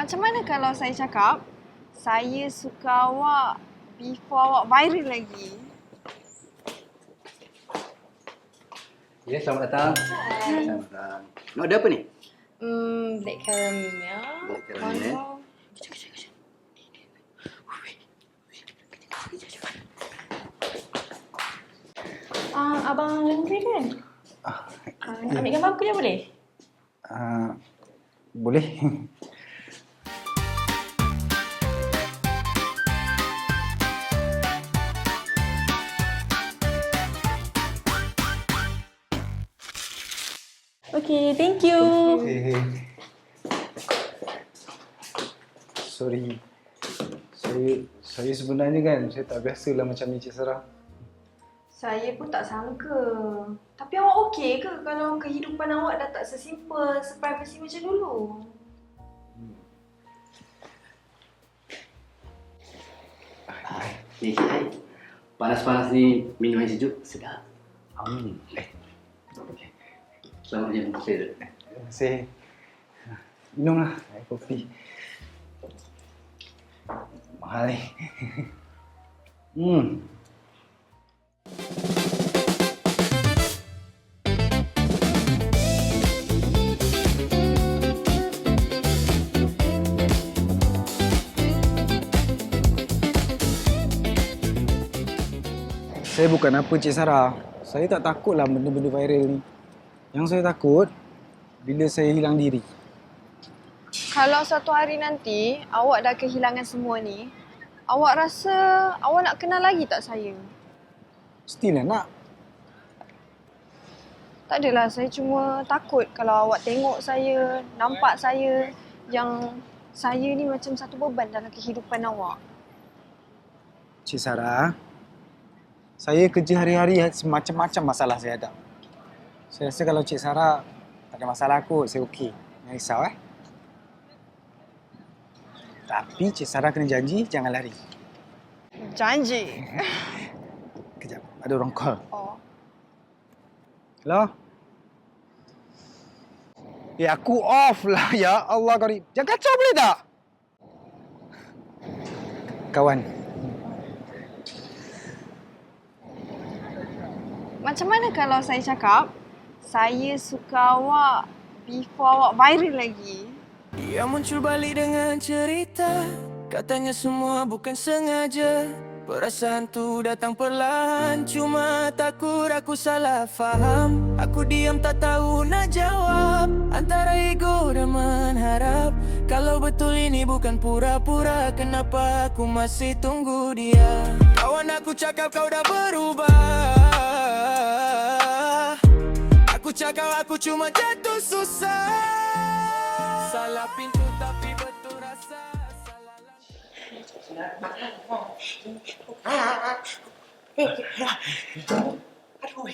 Macam mana kalau saya cakap, saya suka awak before awak viral lagi? Ya, selamat datang. Selamat datang. Nak ada apa ni? Black caramel. Black caramel. Kejap. Abang laundry kan? Ambil gambar aku je boleh? Boleh. Okay, thank you. Sorry. Saya sebenarnya kan, saya tak biasalah macam ni, Cik Sarah. Saya pun tak sangka. Tapi awak okey ke kalau kehidupan awak dah tak sesimpel, seprivacy macam dulu? Ni, hai. Panas-panas ni minum air sejuk, sedap. Selamat jam saya. Terima kasih. Minumlah air kopi. Mahal ni. Saya bukan apa, Cik Sarah. Saya tak takutlah benda-benda viral ni. Yang saya takut, bila saya hilang diri. Kalau satu hari nanti awak dah kehilangan semua ni, awak rasa awak nak kenal lagi tak saya? Mestilah nak. Tak adalah, saya cuma takut kalau awak tengok saya, nampak saya yang saya ni macam satu beban dalam kehidupan awak. Cik Sarah, saya kerja hari-hari macam-macam masalah saya hadap. Saya rasa kalau Cik Sarah tak ada masalah kot, saya okey. Jangan risau Tapi Cik Sarah kena janji jangan lari. Janji. Kejap, ada orang call. Oh. Hello? Aku off lah, ya Allah kau ni. Jangan kacau boleh tak? Kawan. Macam mana kalau saya cakap, saya suka awak before awak viral lagi? Dia muncul balik dengan cerita, katanya semua bukan sengaja. Perasaan tu datang perlahan, cuma takut aku salah faham. Aku diam tak tahu nak jawab, antara ego dan mengharap. Kalau betul ini bukan pura-pura, kenapa aku masih tunggu dia? Kawan aku cakap kau dah berubah. Aku cakap aku cuma jatuh susah. Salah pintu tapi betul rasa. Aduh,